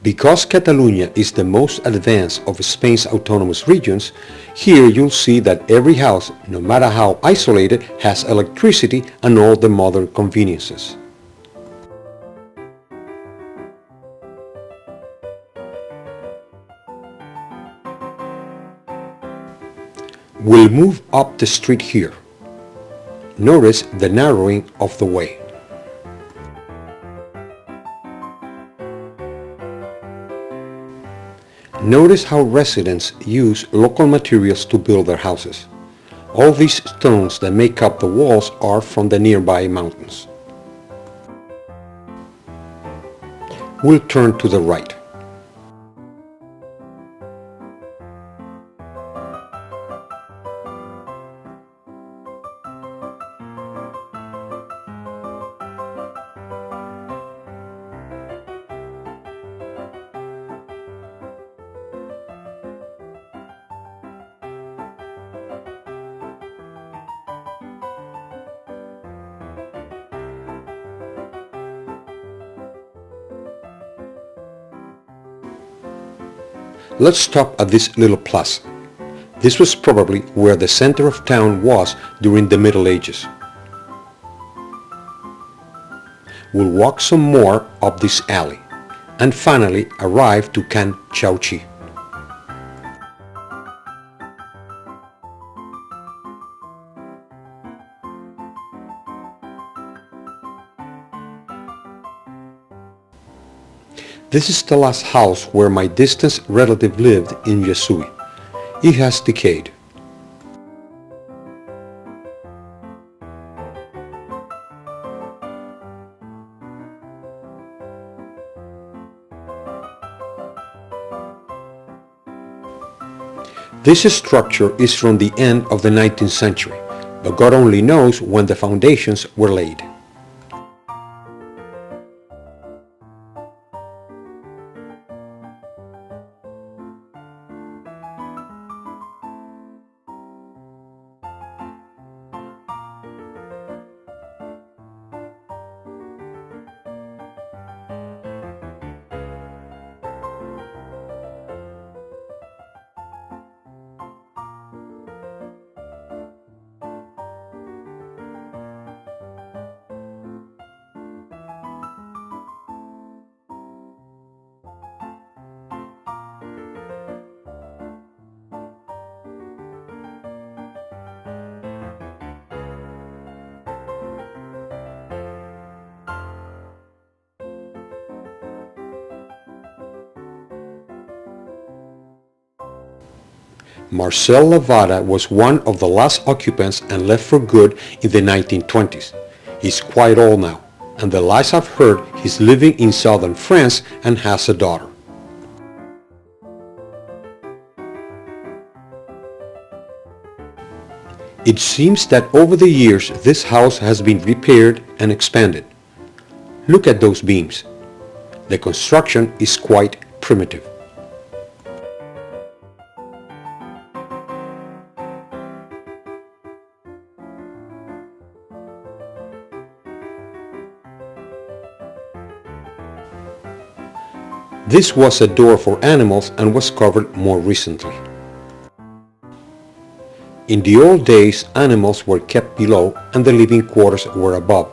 Because Catalunya is the most advanced of Spain's autonomous regions, here you'll see that every house, no matter how isolated, has electricity and all the modern conveniences. We'll move up the street here. Notice the narrowing of the way. Notice how residents use local materials to build their houses. All these stones that make up the walls are from the nearby mountains. We'll turn to the right. Let's stop at this little plaza. This was probably where the center of town was during the Middle Ages. We'll walk some more up this alley and finally arrive to Can Chauchi. This is the last house where my distant relative lived in Llessui. It has decayed. This structure is from the end of the 19th century, but God only knows when the foundations were laid. Marcel Lavada was one of the last occupants and left for good in the 1920s. He's quite old now, and the last I've heard he's living in southern France and has a daughter. It seems that over the years this house has been repaired and expanded. Look at those beams. The construction is quite primitive. This was a door for animals and was covered more recently. In the old days, animals were kept below and the living quarters were above.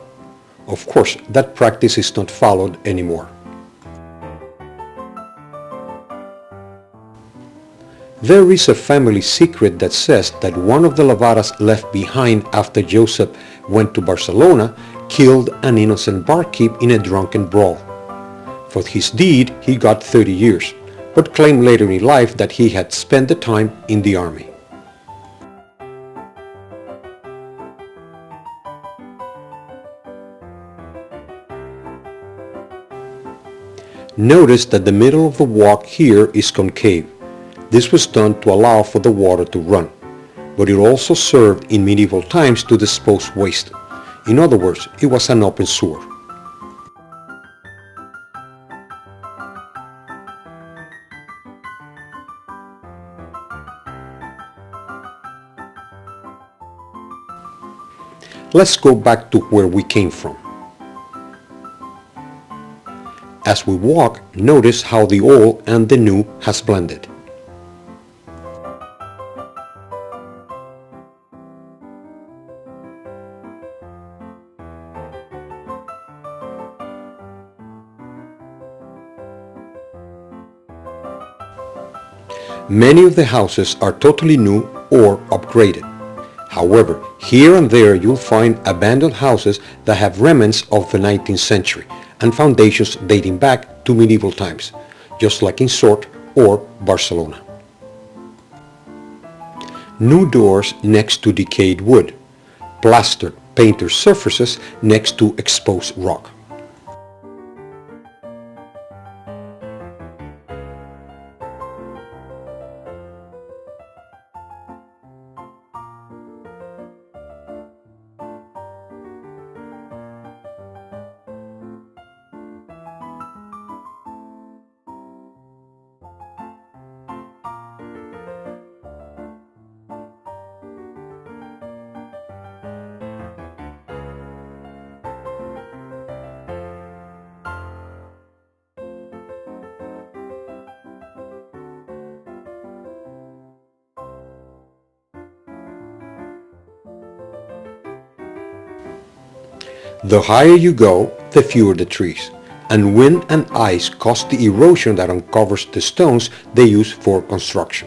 Of course, that practice is not followed anymore. There is a family secret that says that one of the Lavadas left behind after Joseph went to Barcelona killed an innocent barkeep in a drunken brawl. For his deed, he got 30 years, but claimed later in life that he had spent the time in the army. Notice that the middle of the walk here is concave. This was done to allow for the water to run, but it also served in medieval times to dispose waste. In other words, it was an open sewer. Let's go back to where we came from. As we walk, notice how the old and the new has blended. Many of the houses are totally new or upgraded. However, here and there you'll find abandoned houses that have remnants of the 19th century and foundations dating back to medieval times, just like in Sort or Barcelona. New doors next to decayed wood, plastered painter's surfaces next to exposed rock. The higher you go, the fewer the trees, and wind and ice cause the erosion that uncovers the stones they use for construction.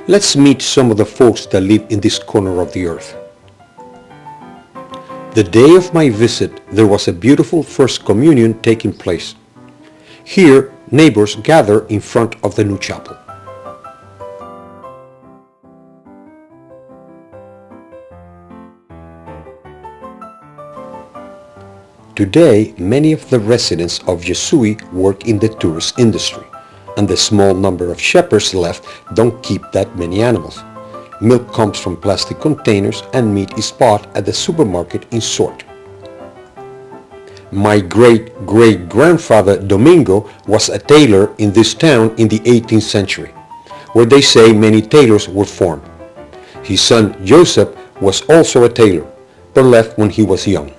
Let's meet some of the folks that live in this corner of the earth. The day of my visit, there was a beautiful First Communion taking place. Here, neighbors gather in front of the new chapel. Today, many of the residents of Llessui work in the tourist industry, and the small number of shepherds left don't keep that many animals. Milk comes from plastic containers and meat is bought at the supermarket in Sort. My great-great-grandfather Domingo was a tailor in this town in the 18th century, where they say many tailors were formed. His son Joseph was also a tailor, but left when he was young.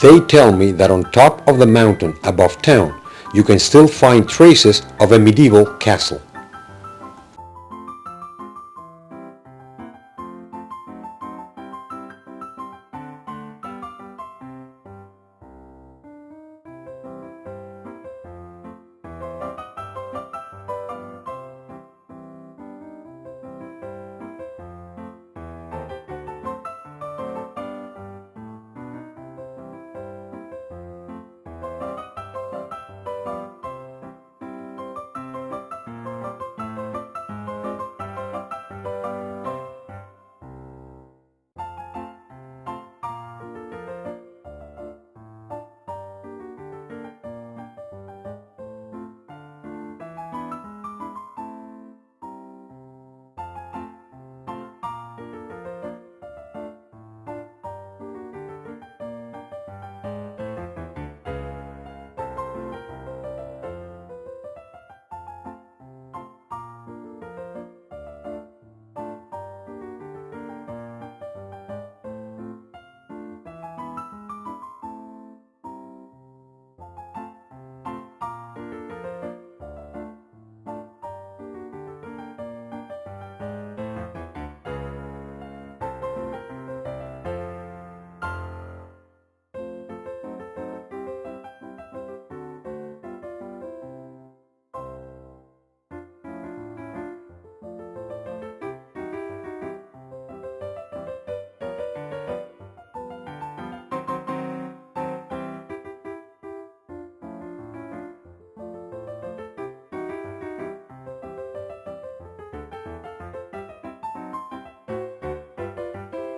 They tell me that on top of the mountain above town, you can still find traces of a medieval castle.